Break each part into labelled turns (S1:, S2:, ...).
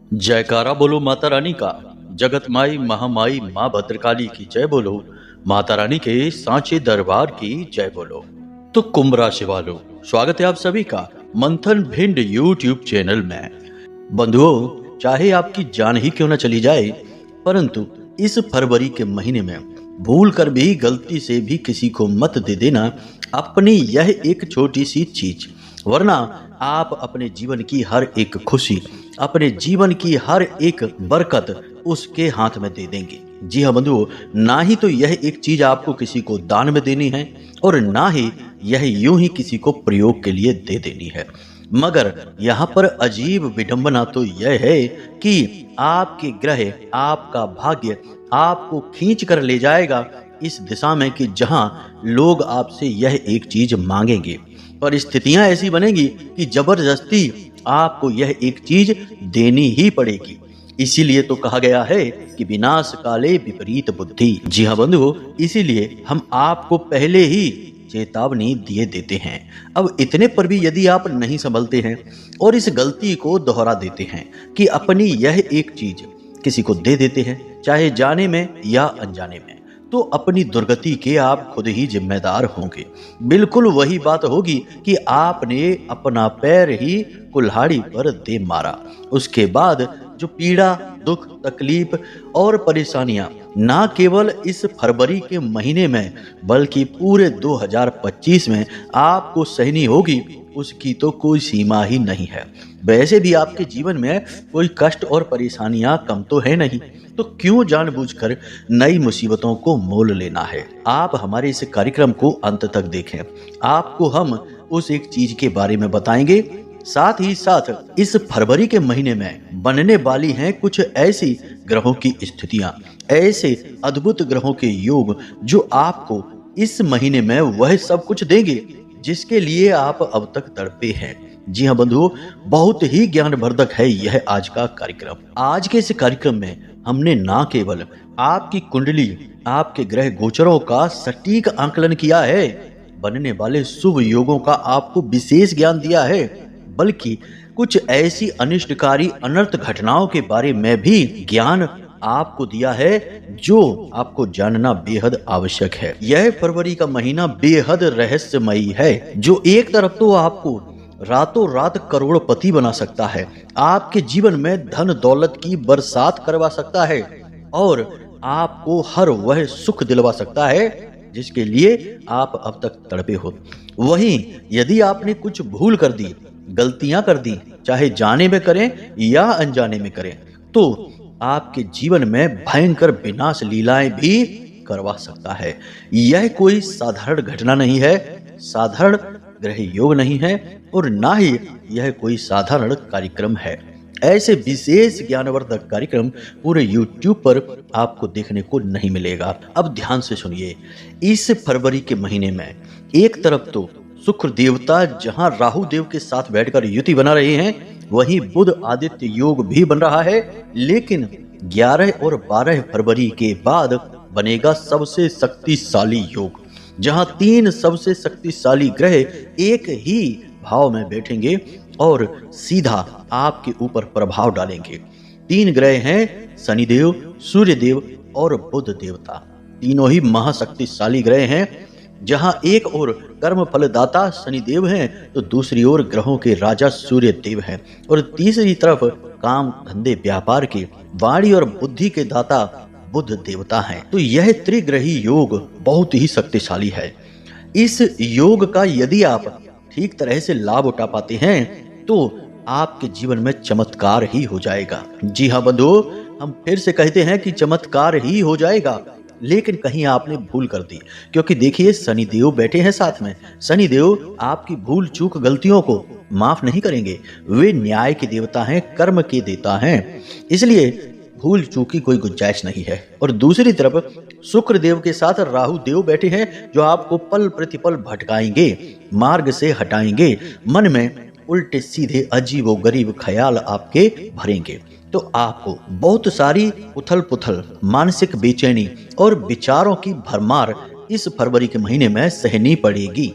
S1: जयकारा बोलो माता रानी का। जगत माई महामाई माँ भद्रकाली की जय बोलो। माता रानी के सांचे दरबार की जय बोलो। तो कुंभ राशि वालों, स्वागत है आप सभी का मंथन भिंड यूट्यूब चैनल में। बंधुओं, चाहे आपकी जान ही क्यों न चली जाए, परंतु इस फरवरी के महीने में भूल कर भी गलती से भी किसी को मत दे देना अपनी यह एक छोटी सी चीज, वरना आप अपने जीवन की हर एक खुशी, अपने जीवन की हर एक बरकत उसके हाथ में दे देंगे। जी हाँ बंधुओं, ना ही तो यह एक चीज आपको किसी को दान में देनी है और ना ही यह यूं ही किसी को प्रयोग के लिए दे देनी है। मगर यहाँ पर अजीब विडंबना तो यह है कि आपके ग्रह, आपका भाग्य आपको खींच कर ले जाएगा इस दिशा में कि जहां लोग आपसे यह एक चीज मांगेंगे, पर स्थितियां ऐसी बनेगी कि जबरदस्ती आपको यह एक चीज देनी ही पड़ेगी। इसीलिए तो कहा गया है कि विनाश काले विपरीत बुद्धि। जी हाँ बंधुओं, इसीलिए हम आपको पहले ही चेतावनी दिए देते हैं। अब इतने पर भी यदि आप नहीं संभलते हैं और इस गलती को दोहरा देते हैं कि अपनी यह एक चीज किसी को दे देते हैं, चाहे जाने में या अनजाने में, तो अपनी दुर्गति के आप खुद ही जिम्मेदार होंगे। बिल्कुल वही बात होगी कि आपने अपना पैर ही कुल्हाड़ी पर दे मारा। उसके बाद जो पीड़ा, दुख, तकलीफ और परेशानियां ना केवल इस फरवरी के महीने में बल्कि पूरे 2025 में आपको सहनी होगी, उसकी तो कोई सीमा ही नहीं है। वैसे भी आपके जीवन में कोई कष्ट और परेशानियां कम तो है नहीं, तो क्यों जानबूझकर नई मुसीबतों को मोल लेना है। आप हमारे इस कार्यक्रम को अंत तक देखें, आपको हम उस एक चीज के बारे में बताएंगे। साथ ही साथ इस फरवरी के महीने में बनने वाली हैं कुछ ऐसी ग्रहों की स्थितियां, ऐसे अद्भुत ग्रहों के योग जो आपको इस महीने में वह सब कुछ देंगे जिसके लिए आप अब तक तड़पे हैं। जी हाँ बंधुओं, बहुत ही ज्ञानवर्धक है यह आज का कार्यक्रम। आज के इस कार्यक्रम में हमने ना केवल आपकी कुंडली, आपके ग्रह गोचरों का सटीक आंकलन किया है, बनने वाले शुभ योगों का आपको विशेष ज्ञान दिया है, बल्कि कुछ ऐसी अनिष्टकारी अनर्थ घटनाओं के बारे में भी ज्ञान आपको दिया है जो आपको जानना बेहद आवश्यक है। यह फरवरी का महीना बेहद रहस्यमयी है, जो एक तरफ तो आपको रातों रात करोड़पति बना सकता है, आपके जीवन में धन दौलत की बरसात करवा सकता है और आपको हर वह सुख दिलवा सकता है जिसके लिए आप अब तक तड़पे हो। वहीं यदि आपने कुछ भूल कर दी, गलतियां कर दी, चाहे जाने में करें या अनजाने में करें, तो आपके जीवन में भयंकर विनाश लीलाएं भी करवा सकता है। यह कोई साधारण घटना नहीं है, साधारण ग्रह योग नहीं है और ना ही यह कोई साधारण कार्यक्रम है। ऐसे विशेष ज्ञानवर्धक कार्यक्रम पूरे YouTube पर आपको देखने को नहीं मिलेगा। अब ध्यान से सुनिए, इस फरवरी के महीने में एक तरफ तो शुक्र देवता जहां राहु देव के साथ बैठकर युति बना रहे हैं, वहीं बुध आदित्य योग भी बन रहा है, लेकिन 11 और 12 फरवरी के बाद बनेगा सबसे शक्तिशाली योग, जहां 3 सबसे शक्तिशाली ग्रह एक ही भाव में बैठेंगे और सीधा आपके ऊपर प्रभाव डालेंगे। 3 ग्रह हैं शनिदेव, सूर्यदेव और बुध देवता। तीनों ही महाशक्तिशाली ग्रह हैं, जहां एक ओर कर्म फलदाता शनिदेव हैं तो दूसरी ओर ग्रहों के राजा सूर्य देव हैं और तीसरी तरफ काम धंधे व्यापार के, वाणी और बुद्धि के दाता बुध देवता हैं। तो यह त्रिग्रही योग बहुत ही शक्तिशाली है। इस योग का यदि आप ठीक तरह से लाभ उठा पाते हैं तो आपके जीवन में चमत्कार ही हो जाएगा। जी हाँ बंधुओं, हम फिर से कहते हैं कि चमत्कार ही हो जाएगा, लेकिन कहीं आपने भूल कर दी, क्योंकि देखिए शनिदेव बैठे हैं साथ में। शनिदेव आपकी भूल चूक गलतियों को माफ नहीं करेंगे, वे न्याय के देवता हैं, कर्म के देवता हैं, इसलिए भूल चूक की कोई गुंजाइश नहीं है। और दूसरी तरफ शुक्र देव के साथ राहु देव बैठे हैं, जो आपको पल प्रतिपल भटकाएंगे, मार्ग से हटाएंगे, मन में उल्टे सीधे अजीबो गरीब ख्याल आपके भरेंगे। तो आपको बहुत सारी उथल पुथल, मानसिक बेचैनी और विचारों की भरमार इस फरवरी के महीने में सहनी पड़ेगी।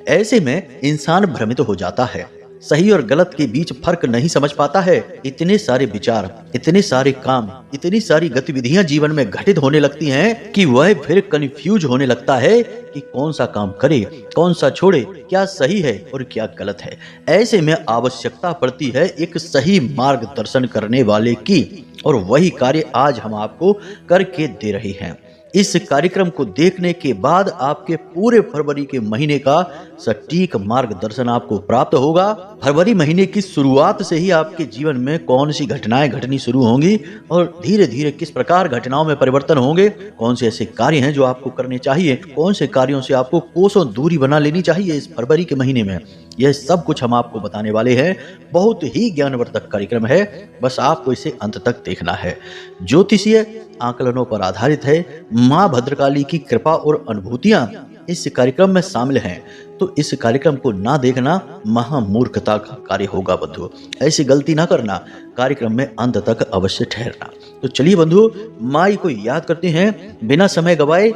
S1: ऐसे में इंसान भ्रमित हो जाता है, सही और गलत के बीच फर्क नहीं समझ पाता है, इतने सारे विचार, इतने सारे काम, इतनी सारी गतिविधियां जीवन में घटित होने लगती हैं कि वह फिर कंफ्यूज होने लगता है कि कौन सा काम करे, कौन सा छोड़े, क्या सही है और क्या गलत है। ऐसे में आवश्यकता पड़ती है एक सही मार्गदर्शन करने वाले की, और वही कार्य आज हम आपको करके दे रहे हैं। इस कार्यक्रम को देखने के बाद आपके पूरे फरवरी के महीने का सटीक मार्गदर्शन आपको प्राप्त होगा। फरवरी महीने की शुरुआत से ही आपके जीवन में कौन सी घटनाएं घटनी शुरू होंगी और धीरे धीरे किस प्रकार घटनाओं में परिवर्तन होंगे, कौन से ऐसे कार्य हैं जो आपको करने चाहिए, कौन से कार्यों से आपको कोसों दूरी बना लेनी चाहिए इस फरवरी के महीने में, यह सब कुछ हम आपको बताने वाले हैं। बहुत ही ज्ञानवर्धक कार्यक्रम है, बस आपको इसे अंत तक देखना है। ज्योतिषीय आकलनों पर आधारित है। माँ भद्रकाली की कृपा और अनुभूतियां इस कार्यक्रम में शामिल हैं, तो इस कार्यक्रम को ना देखना महामूर्खता का कार्य होगा बंधु। ऐसी गलती ना करना, कार्यक्रम में अंत तक अवश्य ठहरना। तो चलिए बंधु, माई को याद करते हैं, बिना समय गवाए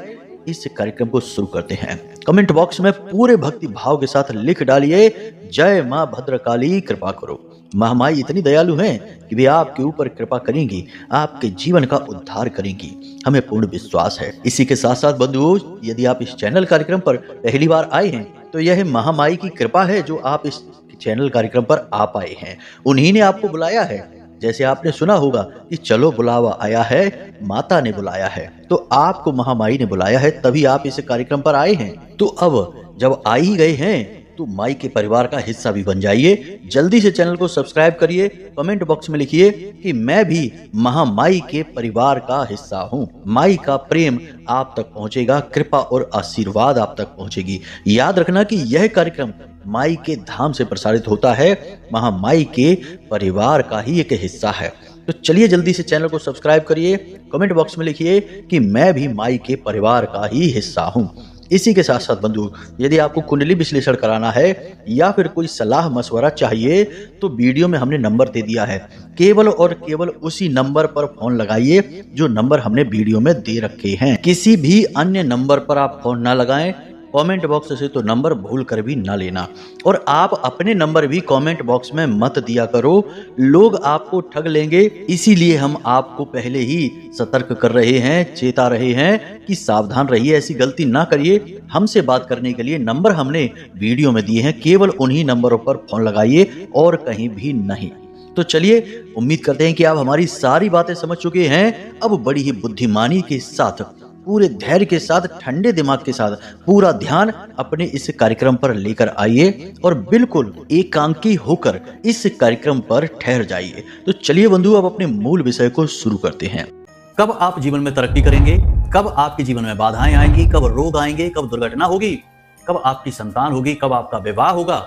S1: इस कार्यक्रम को शुरू करते हैं। कमेंट बॉक्स में पूरे भक्ति भाव के साथ लिख डालिए, जय माँ भद्रकाली कृपा करो। महामाई इतनी दयालु हैं कि वे आपके ऊपर कृपा करेंगी, आपके जीवन का उद्धार करेंगी, हमें पूर्ण विश्वास है। इसी के साथ साथ बंधुओं, यदि आप इस चैनल कार्यक्रम पर पहली बार आए हैं तो यह महामाई की कृपा है जो आप इस चैनल कार्यक्रम पर आ पाए हैं। उन्हीं ने आपको बुलाया है। जैसे आपने सुना होगा कि चलो बुलावा आया है, माता ने बुलाया है, तो आपको महामाई ने बुलाया है, तभी आप इस कार्यक्रम पर आए हैं। तो अब जब आ ही गए हैं तो माई के परिवार का हिस्सा भी बन जाइए। जल्दी से चैनल को सब्सक्राइब करिए, कमेंट बॉक्स में लिखिए कि मैं भी महामाई के परिवार का हिस्सा हूँ। माई का प्रेम आप तक पहुँचेगा, कृपा और आशीर्वाद आप तक पहुँचेगी। याद रखना कि यह कार्यक्रम माई के धाम से प्रसारित होता है, महामाई के परिवार का ही एक हिस्सा है। तो चलिए जल्दी से चैनल को सब्सक्राइब करिए, कमेंट बॉक्स में लिखिए कि मैं भी माई के परिवार का ही हिस्सा हूँ। इसी के साथ साथ बंधु, यदि आपको कुंडली विश्लेषण कराना है या फिर कोई सलाह मशवरा चाहिए तो वीडियो में हमने नंबर दे दिया है, केवल और केवल उसी नंबर पर फोन लगाइए जो नंबर हमने वीडियो में दे रखे हैं। किसी भी अन्य नंबर पर आप फोन ना लगाएं। कमेंट बॉक्स से तो नंबर भूल कर भी ना लेना, और आप अपने नंबर भी कमेंट बॉक्स में मत दिया करो, लोग आपको ठग लेंगे। इसीलिए हम आपको पहले ही सतर्क कर रहे हैं, चेता रहे हैं कि सावधान रहिए, ऐसी गलती ना करिए। हमसे बात करने के लिए नंबर हमने वीडियो में दिए हैं, केवल उन्हीं नंबरों पर फोन लगाइए और कहीं भी नहीं। तो चलिए, उम्मीद करते हैं कि आप हमारी सारी बातें समझ चुके हैं। अब बड़ी ही बुद्धिमानी के साथ, पूरे धैर्य के साथ, ठंडे दिमाग के साथ पूरा ध्यान अपने इस कार्यक्रम पर लेकर आइए और बिल्कुल एकांकी होकर इस कार्यक्रम पर ठहर जाइए। तो चलिए बंधु, अब अपने मूल विषय को शुरू करते हैं। कब आप जीवन में तरक्की करेंगे, कब आपके जीवन में बाधाएं आएंगी, कब रोग आएंगे, कब दुर्घटना होगी, कब आपकी संतान होगी, कब आपका विवाह होगा,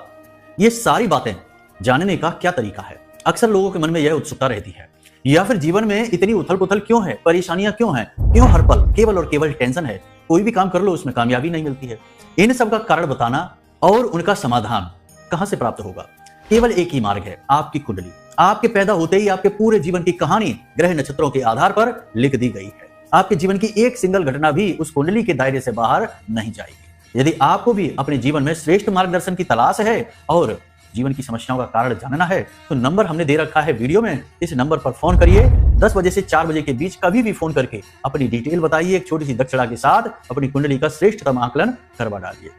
S1: ये सारी बातें जानने का क्या तरीका है? अक्सर लोगों के मन में यह उत्सुकता रहती है। या फिर जीवन में इतनी उथल पुथल क्यों है, परेशानियां क्यों हैं, क्यों हर पल केवल और केवल टेंशन है, कोई भी काम कर लो उसमें कामयाबी नहीं मिलती है। इन सब का कारण बताना और उनका समाधान कहां से प्राप्त होगा? केवल एक ही मार्ग है, आपकी कुंडली। आपके पैदा होते ही आपके पूरे जीवन की कहानी ग्रह नक्षत्रों के आधार पर लिख दी गई है। आपके जीवन की एक सिंगल घटना भी उस कुंडली के दायरे से बाहर नहीं जाएगी। यदि आपको भी अपने जीवन में श्रेष्ठ मार्गदर्शन की तलाश है और जीवन की समस्याओं का कारण जानना है, तो नंबर हमने दे रखा है वीडियो में। इस नंबर पर फोन करिए। 10 बजे से 4 बजे के बीच कभी भी फोन करके अपनी डिटेल बताइए। एक छोटी सी दक्षिणा के साथ अपनी कुंडली का श्रेष्ठतम आकलन करवा डालिए।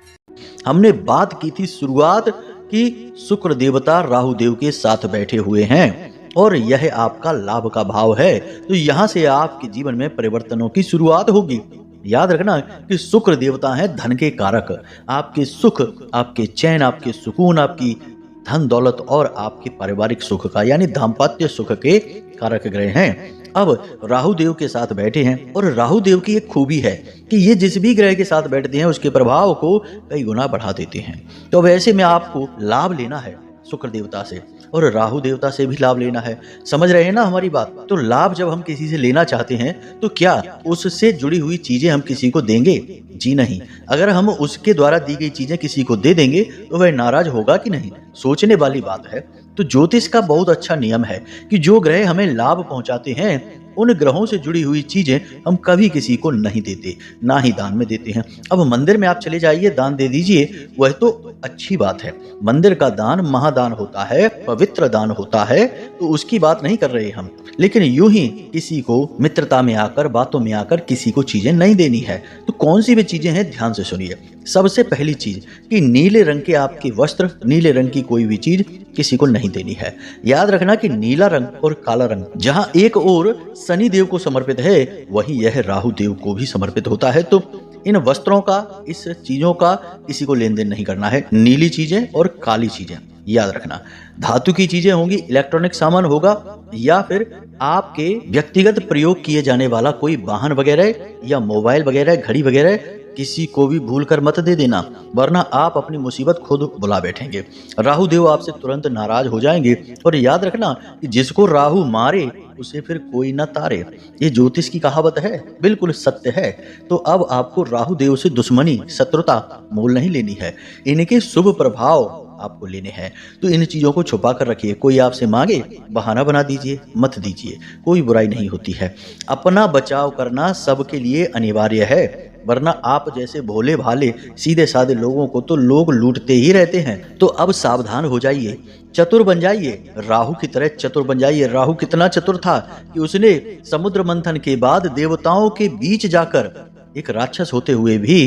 S1: हमने बात की थी शुरुआत कि शुक्र देवता राहु देव के साथ बैठे हुए हैं और यह आपका लाभ का भाव है, तो यहाँ से आपके जीवन में परिवर्तनों की शुरुआत होगी। याद रखना कि शुक्र देवता है धन के कारक, आपके सुख, आपके चैन, आपके सुकून, आपकी धन दौलत और आपके पारिवारिक सुख का यानी दाम्पत्य सुख के कारक ग्रह हैं। अब राहु देव के साथ बैठे हैं और राहु देव की एक खूबी है कि ये जिस भी ग्रह के साथ बैठते हैं उसके प्रभाव को कई गुना बढ़ा देते हैं। तो वैसे में आपको लाभ लेना है शुक्र देवता से और राहु देवता से भी लाभ लेना है। समझ रहे हैं ना हमारी बात? तो लाभ जब हम किसी से लेना चाहते हैं तो क्या उससे जुड़ी हुई चीजें हम किसी को देंगे? जी नहीं। अगर हम उसके द्वारा दी गई चीजें किसी को दे देंगे तो वह नाराज होगा कि नहीं? सोचने वाली बात है। तो ज्योतिष का बहुत अच्छा नियम है कि जो ग्रह हमें लाभ पहुंचाते हैं उन ग्रहों से जुड़ी हुई चीजें हम कभी किसी को नहीं देते, ना ही दान में देते हैं। अब मंदिर में आप चले जाइए, दान दे दीजिए, वह तो अच्छी बात है। मंदिर का दान महादान होता है, पवित्र दान होता है, तो उसकी बात नहीं कर रहे हम। लेकिन यूं ही किसी को मित्रता में आकर, बातों में आकर किसी को चीजें नहीं देनी है। तो कौन सी भी चीजें हैं, ध्यान से सुनिए। सबसे पहली चीज कि नीले रंग के आपके वस्त्र, नीले रंग की कोई भी चीज किसी को नहीं देनी है। याद रखना कि नीला रंग और काला रंग जहां एक ओर शनि देव को समर्पित है, वहीं यह राहु देव को भी समर्पित होता है। तो इन वस्त्रों का, इस चीजों का किसी को लेन देन नहीं करना है। नीली चीजें और काली चीजें याद रखना। धातु की चीजें होंगी, इलेक्ट्रॉनिक सामान होगा, या फिर आपके व्यक्तिगत प्रयोग किए जाने वाला कोई वाहन वगैरह या मोबाइल वगैरह, घड़ी वगैरह किसी को भी भूल कर मत दे देना, वरना आप अपनी मुसीबत खुद बुला बैठेंगे। राहु देव आपसे तुरंत नाराज हो जाएंगे। और याद रखना कि जिसको राहु मारे उसे फिर कोई न तारे, ये ज्योतिष की कहावत है, बिल्कुल सत्य है। तो अब आपको राहु देव से दुश्मनी, शत्रुता मोल नहीं लेनी है, इनके शुभ प्रभाव आपको लेने हैं। तो इन चीजों को छुपा कर रखिए। कोई आपसे मांगे, बहाना बना दीजिए, मत दीजिए, कोई बुराई नहीं होती है। अपना बचाव करना सबके लिए अनिवार्य है, वरना आप जैसे भोले भाले सीधे साधे लोगों को तो लोग लूटते ही रहते हैं। तो अब सावधान हो जाइए, चतुर बन जाइए, राहु की तरह चतुर बन जाइए। राहु कितना चतुर था कि उसने समुद्र मंथन के बाद देवताओं के बीच जाकर एक राक्षस होते हुए भी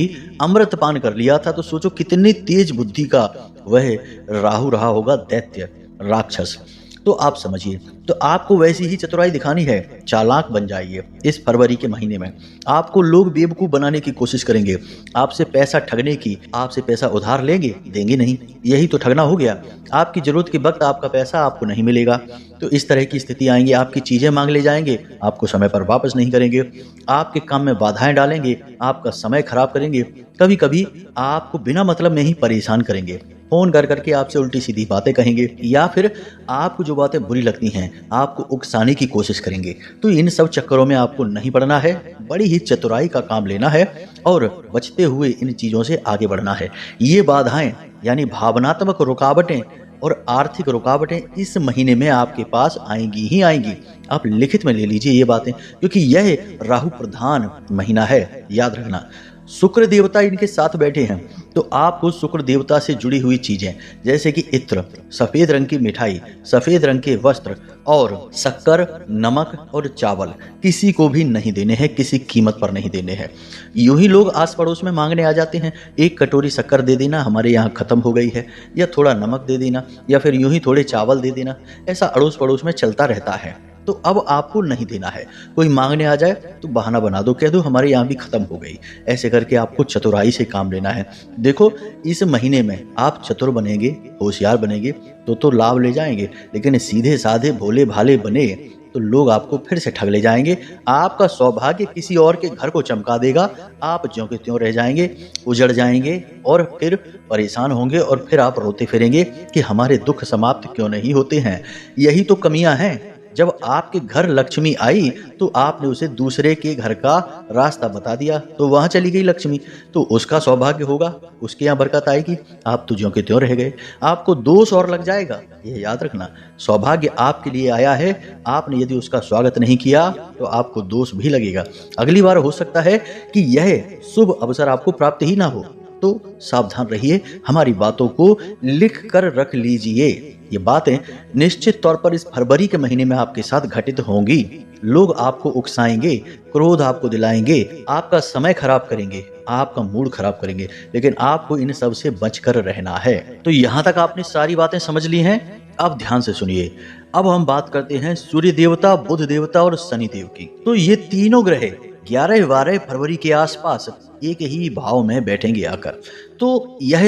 S1: अमृत पान कर लिया था। तो सोचो कितनी तेज बुद्धि का वह राहु रहा होगा, दैत्य राक्षस। तो आप समझिए, तो आपको वैसी ही चतुराई दिखानी है, चालाक बन जाइए। इस फरवरी के महीने में आपको लोग बेवकूफ बनाने की कोशिश करेंगे, आपसे पैसा ठगने की, आपसे पैसा उधार लेंगे, देंगे नहीं, यही तो ठगना हो गया। आपकी जरूरत के वक्त आपका पैसा आपको नहीं मिलेगा। तो इस तरह की स्थिति आएंगी, आपकी चीजें मांग ले जाएंगे, आपको समय पर वापस नहीं करेंगे, आपके काम में बाधाएं डालेंगे, आपका समय खराब करेंगे, कभी कभी आपको बिना मतलब में ही परेशान करेंगे, फोन कर करके आपसे उल्टी सीधी बातें कहेंगे, या फिर आपको जो बातें बुरी लगती हैं आपको उकसाने की कोशिश करेंगे। तो इन सब चक्करों में आपको नहीं पड़ना है, बड़ी ही चतुराई का काम लेना है और बचते हुए इन चीजों से आगे बढ़ना है। ये बाधाएं यानी भावनात्मक रुकावटें और आर्थिक रुकावटें इस महीने में आपके पास आएंगी ही आएंगी। आप लिखित में ले लीजिए ये बातें, क्योंकि यह राहु प्रधान महीना है। याद रखना, शुक्र देवता इनके साथ बैठे हैं, तो आपको शुक्र देवता से जुड़ी हुई चीजें जैसे कि इत्र, सफेद रंग की मिठाई, सफेद रंग के वस्त्र और शक्कर, नमक और चावल किसी को भी नहीं देने हैं, किसी कीमत पर नहीं देने हैं। यूं ही लोग आस पड़ोस में मांगने आ जाते हैं, एक कटोरी शक्कर दे देना, हमारे यहाँ खत्म हो गई है, या थोड़ा नमक दे देना, या फिर यूं ही थोड़े चावल दे देना। ऐसा अड़ोस पड़ोस में चलता रहता है। तो अब आपको नहीं देना है। कोई मांगने आ जाए तो बहाना बना दो, कह दो हमारे यहाँ भी खत्म हो गई। ऐसे करके आपको चतुराई से काम लेना है। देखो, इस महीने में आप चतुर बनेंगे, होशियार बनेंगे तो लाभ ले जाएंगे, लेकिन सीधे साधे भोले भाले बने तो लोग आपको फिर से ठग ले जाएंगे। आपका सौभाग्य किसी और के घर को चमका देगा, आप ज्यों के त्यों रह जाएंगे, उजड़ जाएंगे और फिर परेशान होंगे, और फिर आप रोते फिरेंगे कि हमारे दुख समाप्त क्यों नहीं होते हैं। यही तो कमियां हैं। जब आपके घर लक्ष्मी आई तो आपने उसे दूसरे के घर का रास्ता बता दिया, तो वहां चली गई लक्ष्मी, तो उसका सौभाग्य होगा, उसके यहाँ बरकत आएगी, आप तो ज्यों के त्यों रह गए। आपको दोष और लग जाएगा, यह याद रखना। सौभाग्य आपके लिए आया है, आपने यदि उसका स्वागत नहीं किया तो आपको दोष भी लगेगा। अगली बार हो सकता है कि यह शुभ अवसर आपको प्राप्त ही ना हो। तो सावधान रहिए, हमारी बातों को लिख कर रख लीजिए। ये बातें निश्चित तौर पर इस फरवरी के महीने में आपके साथ घटित होंगी। लोग आपको उकसाएंगे, क्रोध आपको दिलाएंगे, आपका समय खराब करेंगे, आपका मूड खराब करेंगे, लेकिन आपको इन सब से बचकर रहना है। तो यहाँ तक आपने सारी बातें समझ ली हैं। अब ध्यान से सुनिए। अब हम बात करते हैं सूर्य देवता, बुध देवता और शनि देव की। तो ये तीनों ग्रह 11-12 फरवरी के आसपास एक ही भाव में बैठेंगे आकर। तो यह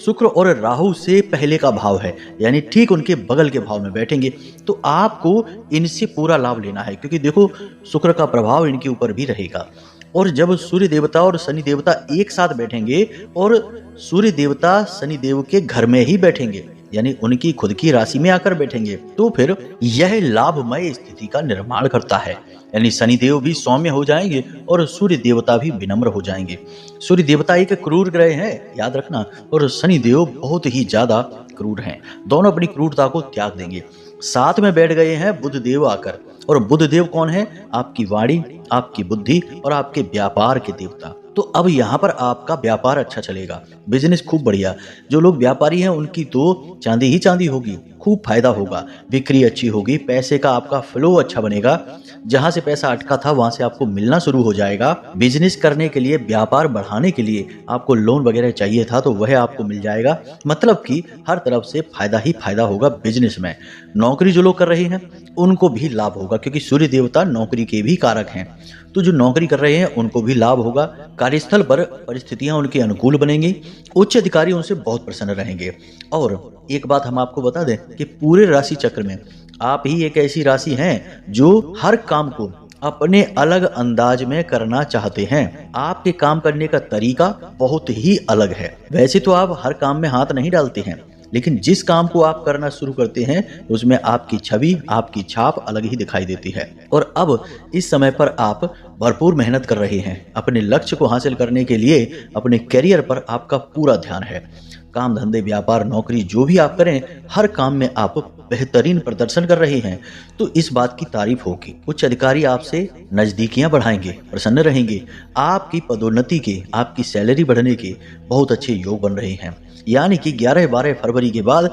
S1: शुक्र और राहु से पहले का भाव है, यानी ठीक उनके बगल के भाव में बैठेंगे। तो आपको इनसे पूरा लाभ लेना है, क्योंकि देखो शुक्र का प्रभाव इनके ऊपर भी रहेगा। और जब सूर्य देवता और शनि देवता एक साथ बैठेंगे और सूर्य देवता शनि देव के घर में ही बैठेंगे, यानी उनकी खुद की राशि में आकर बैठेंगे, तो फिर यह लाभमय स्थिति का निर्माण करता है। यानी शनि देव भी सौम्य हो जाएंगे और सूर्य देवता भी विनम्र हो जाएंगे। सूर्य देवता एक क्रूर ग्रह है, याद रखना, और शनि देव बहुत ही ज्यादा क्रूर हैं। दोनों अपनी क्रूरता को त्याग देंगे। साथ में बैठ गए हैं बुध देव आकर, और बुध देव कौन है? आपकी वाणी, आपकी बुद्धि और आपके व्यापार के देवता। तो अब यहाँ पर आपका व्यापार अच्छा चलेगा, बिजनेस खूब बढ़िया। जो लोग व्यापारी हैं उनकी तो चांदी ही चांदी होगी, खूब फायदा होगा, बिक्री अच्छी होगी, पैसे का आपका फ्लो अच्छा बनेगा। जहां से पैसा अटका था वहां से आपको मिलना शुरू हो जाएगा। बिजनेस करने के लिए, व्यापार बढ़ाने के लिए आपको लोन वगैरह चाहिए था तो वह आपको मिल जाएगा। मतलब कि हर तरफ से फायदा ही फायदा होगा बिजनेस में। नौकरी जो लोग कर रहे हैं उनको भी लाभ होगा, क्योंकि सूर्य देवता नौकरी के भी कारक हैं। तो जो नौकरी कर रहे हैं उनको भी लाभ होगा। कार्यस्थल पर परिस्थितियां उनके अनुकूल बनेंगी, उच्च अधिकारी उनसे बहुत प्रसन्न रहेंगे। और एक बात हम आपको बता दें कि पूरे राशि चक्र में आप ही एक ऐसी राशि हैं जो हर काम को अपने अलग अंदाज में करना चाहते हैं। आपके काम करने का तरीका बहुत ही अलग है। वैसे तो आप हर काम में हाथ नहीं डालते हैं, लेकिन जिस काम को आप करना शुरू करते हैं उसमें आपकी छवि, आपकी छाप अलग ही दिखाई देती है। और अब इस समय पर आप भरपूर मेहनत कर रहे हैं। अपने लक्ष्य को हासिल करने के लिए अपने करियर पर आपका पूरा ध्यान है। काम धंधे, व्यापार, नौकरी जो भी आप करें, हर काम में आप बेहतरीन प्रदर्शन कर रहे हैं, तो इस बात की तारीफ होगी। उच्च अधिकारी आपसे नजदीकियां बढ़ाएंगे, प्रसन्न रहेंगे। आपकी पदोन्नति के, आपकी सैलरी बढ़ने के बहुत अच्छे योग बन रहे हैं। यानी कि 11-12 फरवरी के बाद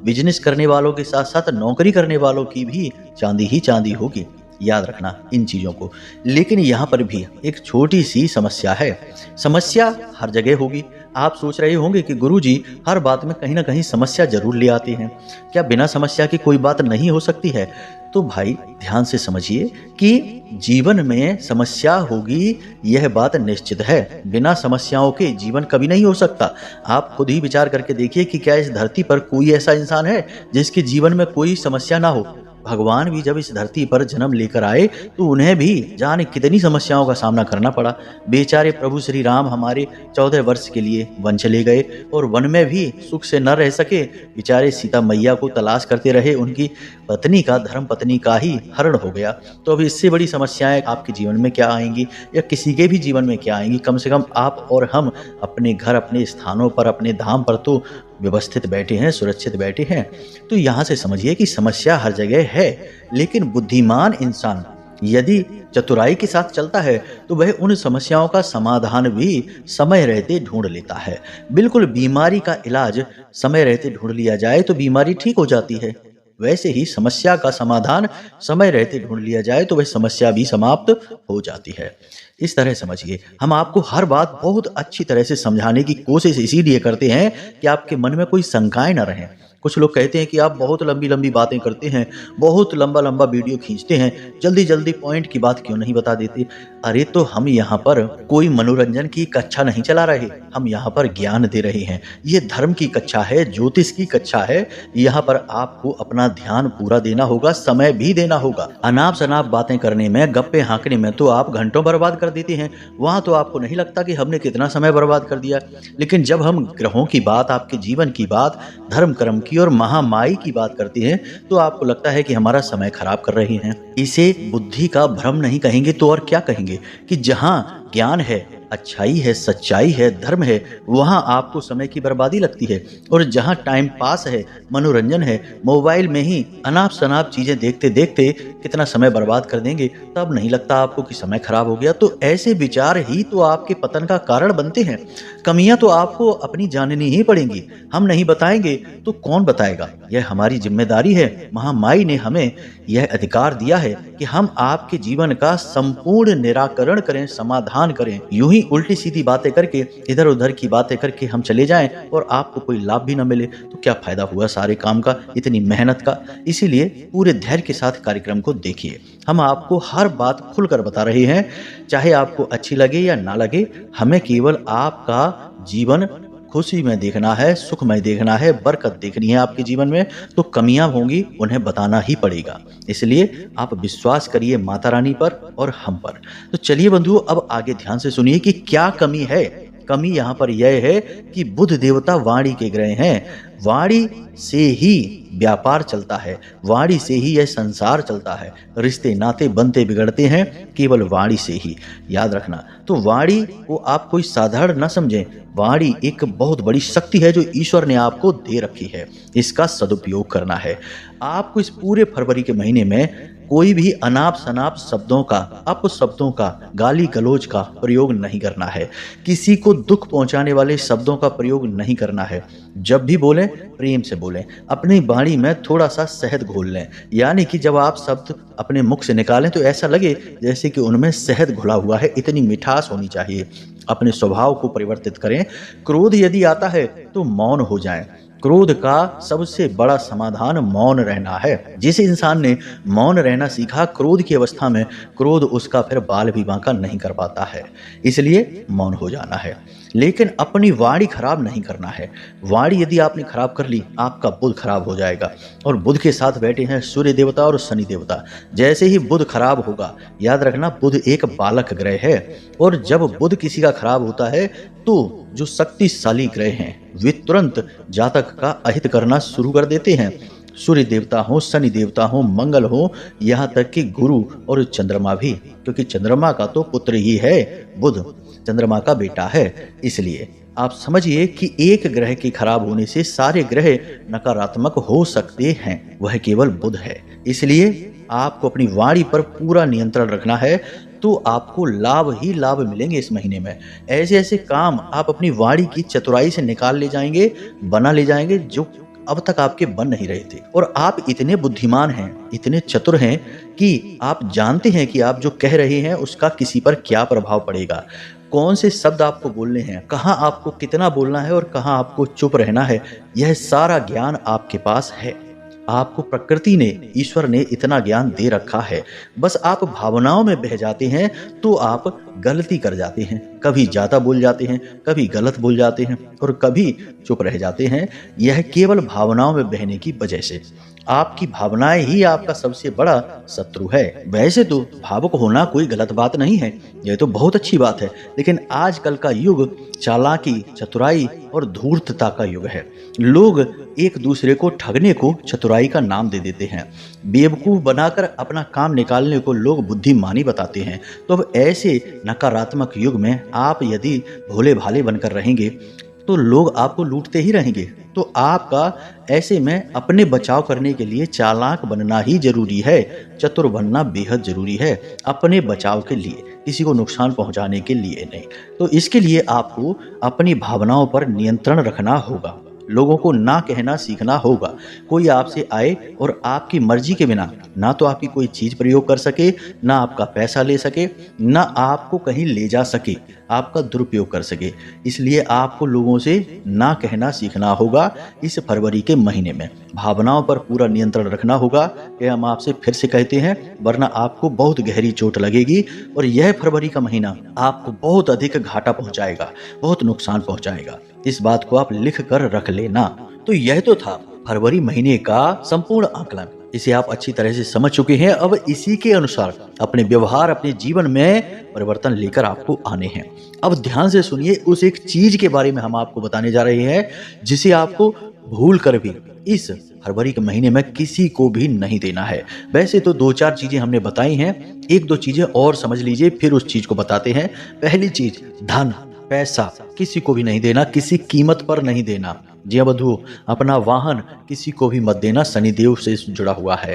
S1: बिजनेस करने वालों के साथ साथ नौकरी करने वालों की भी चांदी ही चांदी होगी। याद रखना इन चीजों को। लेकिन यहाँ पर भी एक छोटी सी समस्या है। समस्या हर जगह होगी। आप सोच रहे होंगे कि गुरुजी हर बात में कहीं ना कहीं समस्या जरूर ले आते हैं, क्या बिना समस्या की कोई बात नहीं हो सकती है? तो भाई ध्यान से समझिए कि जीवन में समस्या होगी, यह बात निश्चित है। बिना समस्याओं के जीवन कभी नहीं हो सकता। आप खुद ही विचार करके देखिए कि क्या इस धरती पर कोई ऐसा इंसान है जिसके जीवन में कोई समस्या ना हो। भगवान भी जब इस धरती पर जन्म लेकर आए तो उन्हें भी जाने कितनी समस्याओं का सामना करना पड़ा। बेचारे प्रभु श्री राम हमारे 14 वर्ष के लिए वन चले गए और वन में भी सुख से न रह सके। बेचारे सीता मैया को तलाश करते रहे, उनकी पत्नी का, धर्म पत्नी का ही हरण हो गया। तो अब इससे बड़ी समस्याएं आपके जीवन में क्या आएंगी या किसी के भी जीवन में क्या आएंगी? कम से कम आप और हम अपने घर, अपने स्थानों पर, अपने धाम पर तो व्यवस्थित बैठे हैं, सुरक्षित बैठे हैं। तो यहाँ से समझिए कि समस्या हर जगह है, लेकिन बुद्धिमान इंसान यदि चतुराई के साथ चलता है तो वह उन समस्याओं का समाधान भी समय रहते ढूंढ लेता है। बिल्कुल बीमारी का इलाज समय रहते ढूंढ लिया जाए तो बीमारी ठीक हो जाती है, वैसे ही समस्या का समाधान समय रहते ढूंढ लिया जाए तो वह समस्या भी समाप्त हो जाती है। इस तरह समझिए, हम आपको हर बात बहुत अच्छी तरह से समझाने की कोशिश इसीलिए करते हैं कि आपके मन में कोई शंकाएं न रहें। कुछ लोग कहते हैं कि आप बहुत लंबी लंबी बातें करते हैं, बहुत लंबा लंबा वीडियो खींचते हैं, जल्दी जल्दी पॉइंट की बात क्यों नहीं बता देते? अरे तो हम यहाँ पर कोई मनोरंजन की कक्षा नहीं चला रहे, हम यहाँ पर ज्ञान दे रहे हैं। ये धर्म की कक्षा है, ज्योतिष की कक्षा है। यहाँ पर आपको अपना ध्यान पूरा देना होगा, समय भी देना होगा। अनाप शनाप बातें करने में, गप्पे हाँकने में तो आप घंटों बर्बाद कर देते हैं। वहां तो आपको नहीं लगता कि हमने कितना समय बर्बाद कर दिया। लेकिन जब हम ग्रहों की बात, आपके जीवन की बात, धर्म कर्म की और महामाई की बात करते हैं तो आपको लगता है कि हमारा समय खराब कर रहे हैं। इसे बुद्धि का भ्रम नहीं कहेंगे तो और क्या कहेंगे कि जहां ज्ञान है, अच्छाई है, सच्चाई है, धर्म है, वहां आपको समय की बर्बादी लगती है। और जहां टाइम पास है, मनोरंजन है, मोबाइल में ही अनाप शनाप चीजें देखते देखते कितना समय बर्बाद कर देंगे, तब नहीं लगता आपको कि समय खराब हो गया। तो ऐसे विचार ही तो आपके पतन का कारण बनते हैं। कमियां तो आपको अपनी जाननी ही पड़ेंगी। हम नहीं बताएंगे तो कौन बताएगा? यह हमारी जिम्मेदारी है। महामाई ने हमें यह अधिकार दिया है कि हम आपके जीवन का संपूर्ण निराकरण करें, समाधान करें। यूं ही उल्टी सीधी बातें करके, इधर उधर की बातें करके हम चले जाएं और आपको कोई लाभ भी न मिले तो क्या फायदा हुआ सारे काम का, इतनी मेहनत का? इसीलिए पूरे धैर्य के साथ कार्यक्रम को देखिए। हम आपको हर बात खुलकर बता रहे हैं, चाहे आपको अच्छी लगे या ना लगे। हमें केवल आपका जीवन खुशी में देखना है, सुखमय देखना है, बरकत देखनी है आपके जीवन में। तो कमियां होंगी, उन्हें बताना ही पड़ेगा। इसलिए आप विश्वास करिए माता रानी पर और हम पर। तो चलिए बंधुओं, अब आगे ध्यान से सुनिए कि क्या कमी है। कमी यहाँ पर यह है कि बुध देवता वाणी के ग्रह हैं। वाणी से ही व्यापार चलता है, वाणी से ही यह संसार चलता है। रिश्ते नाते बनते बिगड़ते हैं केवल वाणी से ही, याद रखना। तो वाणी को आप कोई साधारण न समझें। वाणी एक बहुत बड़ी शक्ति है जो ईश्वर ने आपको दे रखी है। इसका सदुपयोग करना है। आपको इस पूरे फरवरी के महीने में कोई भी अनाप शनाप शब्दों का, अपशब्दों का, गाली गलौज का प्रयोग नहीं करना है। किसी को दुख पहुंचाने वाले शब्दों का प्रयोग नहीं करना है। जब भी बोलें प्रेम से बोलें। अपनी वाणी में थोड़ा सा शहद घोल लें, यानी कि जब आप शब्द अपने मुख से निकालें तो ऐसा लगे जैसे कि उनमें शहद घुला हुआ है, इतनी मिठास होनी चाहिए। अपने स्वभाव को परिवर्तित करें। क्रोध यदि आता है तो मौन हो जाएं। क्रोध का सबसे बड़ा समाधान मौन रहना है। जिस इंसान ने मौन रहना सीखा, क्रोध की अवस्था में क्रोध उसका फिर बाल भी बांका नहीं कर पाता है। इसलिए मौन हो जाना है, लेकिन अपनी वाणी खराब नहीं करना है। वाणी यदि आपने खराब कर ली, आपका बुध खराब हो जाएगा। और बुध के साथ बैठे हैं सूर्य देवता और शनि देवता। जैसे ही बुध खराब होगा, याद रखना बुध एक बालक ग्रह है, और जब बुध किसी का खराब होता है तो जो शक्तिशाली ग्रह हैं वे तुरंत जातक का अहित करना शुरू कर देते हैं। सूर्य देवता हो, शनि देवता हो, मंगल हो, यहाँ तक कि गुरु और चंद्रमा भी, क्योंकि चंद्रमा का तो पुत्र ही है बुध, चंद्रमा का बेटा है। इसलिए आप समझिए कि एक ग्रह के खराब होने से सारे ग्रह नकारात्मक हो सकते हैं, वह केवल बुध है। इसलिए आपको अपनी वाणी पर पूरा नियंत्रण रखना है, तो आपको लाभ ही लाभ मिलेंगे इस महीने में। ऐसे ऐसे काम आप अपनी वाणी की चतुराई से निकाल ले जाएंगे, बना ले जाएंगे, जो अब तक आपके बन नहीं रहे थे। और आप इतने बुद्धिमान हैं, इतने चतुर हैं कि आप जानते हैं कि आप जो कह रहे हैं उसका किसी पर क्या प्रभाव पड़ेगा, कौन से शब्द आपको बोलने हैं, कहाँ आपको कितना बोलना है और कहाँ आपको चुप रहना है। यह सारा ज्ञान आपके पास है। आपको प्रकृति ने, ईश्वर ने इतना ज्ञान दे रखा है। बस आप भावनाओं में बह जाते हैं तो आप गलती कर जाते हैं। कभी ज़्यादा बोल जाते हैं, कभी गलत बोल जाते हैं और कभी चुप रह जाते हैं। यह केवल भावनाओं में बहने की वजह से। आपकी भावनाएं ही आपका सबसे बड़ा शत्रु है। वैसे तो भावुक होना कोई गलत बात नहीं है, यह तो बहुत अच्छी बात है, लेकिन आजकल का युग चालाकी, चतुराई और धूर्तता का युग है। लोग एक दूसरे को ठगने को चतुराई का नाम दे देते हैं। बेवकूफ बनाकर अपना काम निकालने को लोग बुद्धिमानी बताते हैं। तो अब ऐसे नकारात्मक युग में आप यदि भोले भाले बनकर रहेंगे तो लोग आपको लूटते ही रहेंगे। तो आपका ऐसे में अपने बचाव करने के लिए चालाक बनना ही जरूरी है, चतुर बनना बेहद जरूरी है, अपने बचाव के लिए, किसी को नुकसान पहुंचाने के लिए नहीं। तो इसके लिए आपको अपनी भावनाओं पर नियंत्रण रखना होगा। लोगों को ना कहना सीखना होगा। कोई आपसे आए और आपकी मर्जी के बिना ना तो आपकी कोई चीज प्रयोग कर सके, ना आपका पैसा ले सके, ना आपको कहीं ले जा सके, आपका दुरुपयोग कर सके। इसलिए आपको लोगों से ना कहना सीखना होगा। इस फरवरी के महीने में भावनाओं पर पूरा नियंत्रण रखना होगा। कि हम आपसे फिर से कहते हैं, वरना आपको बहुत गहरी चोट लगेगी और यह फरवरी का महीना आपको बहुत अधिक घाटा पहुंचाएगा, बहुत नुकसान पहुंचाएगा। इस बात को आप लिख कर रख लेना। तो यह तो था फरवरी महीने का संपूर्ण आकलन। इसे आप अच्छी तरह से समझ चुके हैं। अब इसी के अनुसार अपने व्यवहार, अपने जीवन में परिवर्तन लेकर आपको आने हैं। अब ध्यान से सुनिए, उस एक चीज के बारे में हम आपको बताने जा रहे हैं जिसे आपको भूल कर भी इस फरवरी के महीने में किसी को भी नहीं देना है। वैसे तो 2-4 चीजें हमने बताई हैं, 1-2 चीजें और समझ लीजिए, फिर उस चीज को बताते हैं। पहली चीज, धन, पैसा किसी को भी नहीं देना, किसी कीमत पर नहीं देना। जी बंधु, अपना वाहन किसी को भी मत देना, शनिदेव से जुड़ा हुआ है।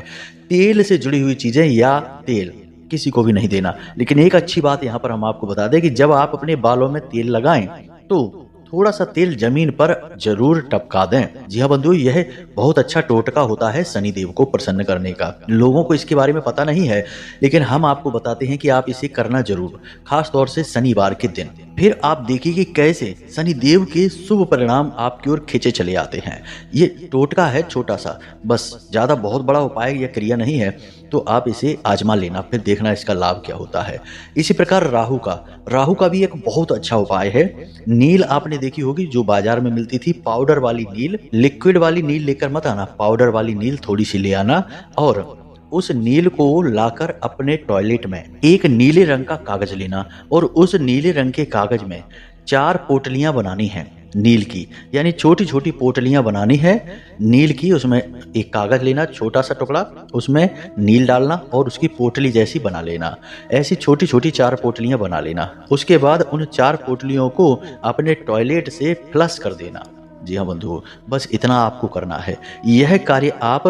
S1: तेल से जुड़ी हुई चीजें या तेल किसी को भी नहीं देना। लेकिन एक अच्छी बात यहाँ पर हम आपको बता दें कि जब आप अपने बालों में तेल लगाएं तो थोड़ा सा तेल जमीन पर जरूर टपका दें। जी हाँ बंधु, यह बहुत अच्छा टोटका होता है शनिदेव को प्रसन्न करने का। लोगों को इसके बारे में पता नहीं है, लेकिन हम आपको बताते हैं कि आप इसे करना जरूर, खास तौर से शनिवार के दिन। फिर आप देखिए कि कैसे शनिदेव के शुभ परिणाम आपकी ओर खींचे चले आते हैं। ये टोटका है छोटा सा, बस ज्यादा बहुत बड़ा उपाय या क्रिया नहीं है। तो आप इसे आजमा लेना, फिर देखना इसका लाभ क्या होता है। इसी प्रकार राहु का भी एक बहुत अच्छा उपाय है। नील आपने देखी होगी, जो बाजार में मिलती थी, पाउडर वाली नील, लिक्विड वाली नील लेकर मत आना, पाउडर वाली नील थोड़ी सी ले आना। और उस नील को लाकर अपने टॉयलेट में एक नीले रंग का कागज लेना और उस नीले रंग के कागज में 4 पोटलियां बनानी हैं नील की, यानी छोटी छोटी पोटलियां बनानी है नील की। उसमें एक कागज लेना, छोटा सा टुकड़ा, उसमें नील डालना और उसकी पोटली जैसी बना लेना। ऐसी छोटी छोटी 4 पोटलियां बना लेना। उसके बाद उन 4 पोटलियों को अपने टॉयलेट से फ्लश कर देना। जी हाँ बंधुओं, बस इतना आपको करना है। यह कार्य आप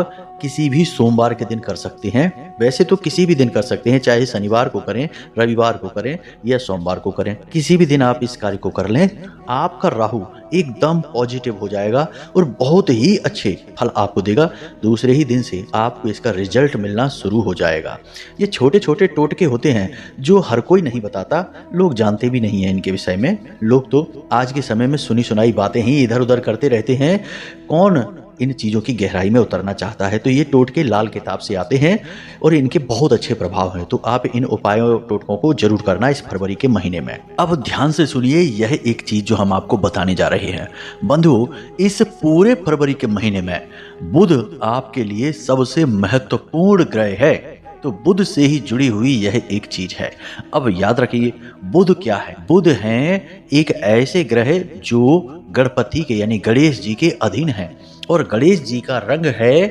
S1: किसी भी सोमवार के दिन कर सकते हैं। वैसे तो किसी भी दिन कर सकते हैं, चाहे शनिवार को करें, रविवार को करें या सोमवार को करें, किसी भी दिन आप इस कार्य को कर लें। आपका राहु एकदम पॉजिटिव हो जाएगा और बहुत ही अच्छे फल आपको देगा। दूसरे ही दिन से आपको इसका रिजल्ट मिलना शुरू हो जाएगा। ये छोटे छोटे टोटके होते हैं जो हर कोई नहीं बताता, लोग जानते भी नहीं है इनके विषय में। लोग तो आज के समय में सुनी सुनाई बातें ही इधर उधर करते रहते हैं, कौन इन चीज़ों की गहराई में उतरना चाहता है। तो ये टोटके लाल किताब से आते हैं और इनके बहुत अच्छे प्रभाव हैं। तो आप इन उपायों टोटकों को जरूर करना इस फरवरी के महीने में। अब ध्यान से सुनिए, यह एक चीज जो हम आपको बताने जा रहे हैं बंधु, इस पूरे फरवरी के महीने में बुध आपके लिए सबसे महत्वपूर्ण ग्रह है। तो बुध से ही जुड़ी हुई यह एक चीज है। अब याद रखिए, बुध क्या है? बुध हैं एक ऐसे ग्रह जो गणपति के यानी गणेश जी के अधीन है और गणेश जी का रंग है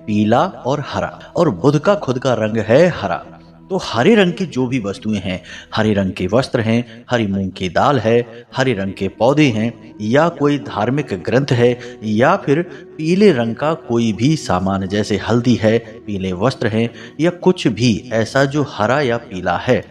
S1: पीला और हरा और बुध का खुद का रंग है हरा। तो हरे रंग की जो भी वस्तुएं हैं, हरे रंग के वस्त्र हैं, हरी मूंग की दाल है, हरे रंग के पौधे हैं, या कोई धार्मिक ग्रंथ है, या फिर पीले रंग का कोई भी सामान जैसे हल्दी है, पीले वस्त्र हैं, या कुछ भी ऐसा जो हरा या पीला है,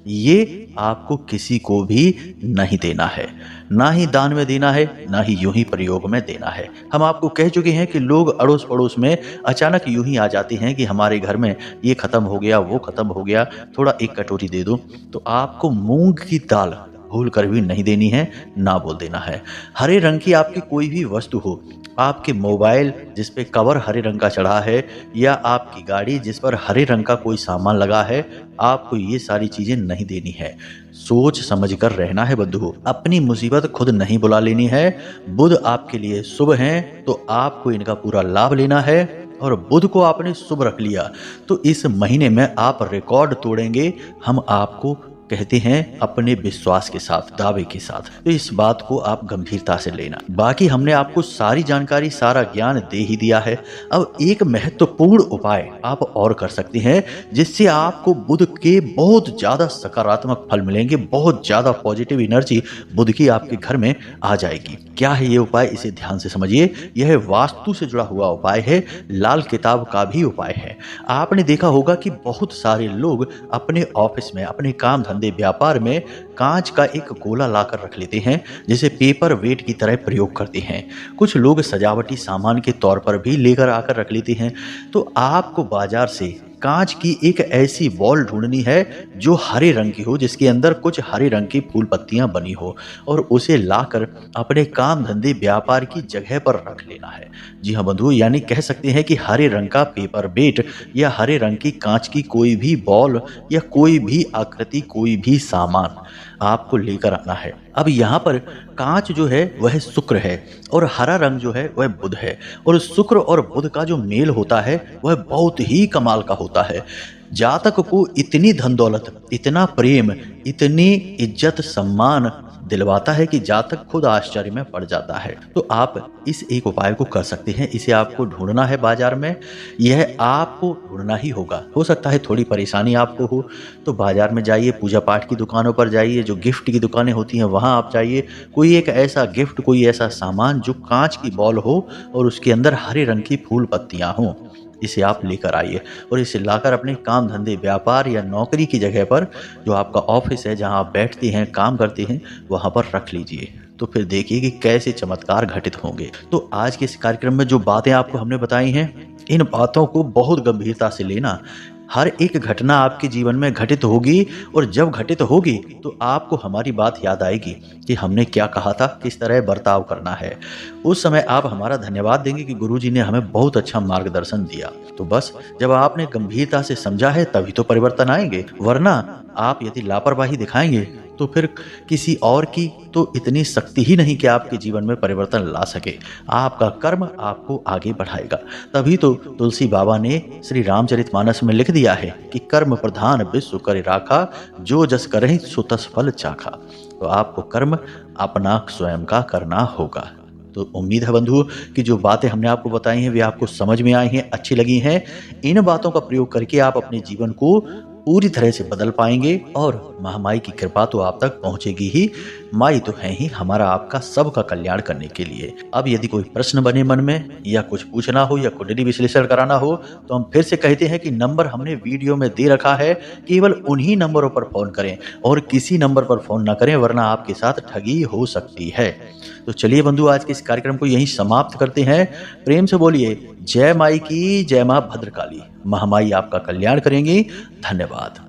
S1: ये आपको किसी को भी नहीं देना है। ना ही दान में देना है, ना ही यूं ही प्रयोग में देना है। हम आपको कह चुके हैं कि लोग अड़ोस पड़ोस में अचानक यूं ही आ जाते हैं कि हमारे घर में ये खत्म हो गया, वो खत्म हो गया, थोड़ा एक कटोरी दे दो। तो आपको मूंग की दाल भूल कर भी नहीं देनी है, ना बोल देना है। हरे रंग की आपकी कोई भी वस्तु हो, आपके मोबाइल जिस पे कवर हरे रंग का चढ़ा है, या आपकी गाड़ी जिस पर हरे रंग का कोई सामान लगा है, आपको ये सारी चीजें नहीं देनी है। सोच समझ कर रहना है बंधु, अपनी मुसीबत खुद नहीं बुला लेनी है। बुध आपके लिए शुभ हैं, तो आपको इनका पूरा लाभ लेना है। और बुध को आपने शुभ रख लिया तो इस महीने में आप रिकॉर्ड तोड़ेंगे। हम आपको कहते हैं अपने विश्वास के साथ, दावे के साथ। तो इस बात को आप गंभीरता से लेना। बाकी हमने आपको सारी जानकारी, सारा ज्ञान दे ही दिया है। अब एक महत्वपूर्ण उपाय आप और कर सकते हैं जिससे आपको बुध के बहुत ज्यादा सकारात्मक फल मिलेंगे, बहुत ज्यादा पॉजिटिव एनर्जी बुध की आपके घर में आ जाएगी। क्या है ये उपाय, इसे ध्यान से समझिए। यह वास्तु से जुड़ा हुआ उपाय है, लाल किताब का भी उपाय है। आपने देखा होगा कि बहुत सारे लोग अपने ऑफिस में, अपने काम धंधे व्यापार में कांच का एक गोला लाकर रख लेते हैं, जिसे पेपर वेट की तरह प्रयोग करते हैं। कुछ लोग सजावटी सामान के तौर पर भी लेकर आकर रख लेते हैं। तो आपको बाजार से कांच की एक ऐसी बॉल ढूंढनी है जो हरे रंग की हो, जिसके अंदर कुछ हरे रंग की फूल पत्तियां बनी हो, और उसे लाकर अपने काम धंधे व्यापार की जगह पर रख लेना है। जी हाँ बंधु, यानी कह सकते हैं कि हरे रंग का पेपर वेट या हरे रंग की कांच की कोई भी बॉल या कोई भी आकृति, कोई भी सामान आपको लेकर आना है। अब यहाँ पर कांच जो है वह शुक्र है और हरा रंग जो है वह बुध है, और शुक्र और बुध का जो मेल होता है वह बहुत ही कमाल का होता है। जातक को इतनी धन दौलत, इतना प्रेम, इतनी इज्जत सम्मान दिलवाता है कि जातक खुद आश्चर्य में पड़ जाता है। तो आप इस एक उपाय को कर सकते हैं। इसे आपको ढूंढना है बाजार में, यह आपको ढूंढना ही होगा। हो सकता है थोड़ी परेशानी आपको हो तो बाजार में जाइए, पूजा पाठ की दुकानों पर जाइए, जो गिफ्ट की दुकानें होती हैं वहां आप जाइए। कोई एक ऐसा गिफ्ट, कोई ऐसा सामान जो कांच की बॉल हो और उसके अंदर हरे रंग की फूल पत्तियां हों, इसे आप लेकर आइए और इसे लाकर अपने काम धंधे व्यापार या नौकरी की जगह पर, जो आपका ऑफिस है जहां आप बैठते हैं, काम करते हैं, वहां पर रख लीजिए। तो फिर देखिए कि कैसे चमत्कार घटित होंगे। तो आज के इस कार्यक्रम में जो बातें आपको हमने बताई हैं, इन बातों को बहुत गंभीरता से लेना। हर एक घटना आपके जीवन में घटित होगी, और जब घटित होगी तो आपको हमारी बात याद आएगी कि हमने क्या कहा था, किस तरह बर्ताव करना है। उस समय आप हमारा धन्यवाद देंगे कि गुरुजी ने हमें बहुत अच्छा मार्गदर्शन दिया। तो बस जब आपने गंभीरता से समझा है तभी तो परिवर्तन आएंगे, वरना आप यदि लापरवाही दिखाएंगे तो फिर किसी और की तो इतनी शक्ति ही नहीं कि आपके जीवन में परिवर्तन ला सके। आपका कर्म आपको आगे बढ़ाएगा। तभी तो तुलसी बाबा ने श्री रामचरितमानस में लिख दिया है कि कर्म प्रधान विश्व करे राखा, जो जस करहि सो तस फल चाखा। तो आपको कर्म अपना स्वयं का करना होगा। तो उम्मीद है बंधु कि जो बातें हमने आपको बताई हैं वे आपको समझ में आई हैं, अच्छी लगी हैं। इन बातों का प्रयोग करके आप अपने जीवन को पूरी तरह से बदल पाएंगे और महामाई की कृपा तो आप तक पहुंचेगी ही। माई तो है ही हमारा आपका सबका कल्याण करने के लिए। अब यदि कोई प्रश्न बने मन में या कुछ पूछना हो या कुंडली विश्लेषण कराना हो तो हम फिर से कहते हैं कि नंबर हमने वीडियो में दे रखा है, केवल उन्हीं नंबरों पर फोन करें और किसी नंबर पर फोन ना करें, वरना आपके साथ ठगी हो सकती है। तो चलिए बंधु, आज के इस कार्यक्रम को यहीं समाप्त करते हैं। प्रेम से बोलिए जय माई की, जय मां भद्रकाली। महामाई आपका कल्याण करेंगी। धन्यवाद।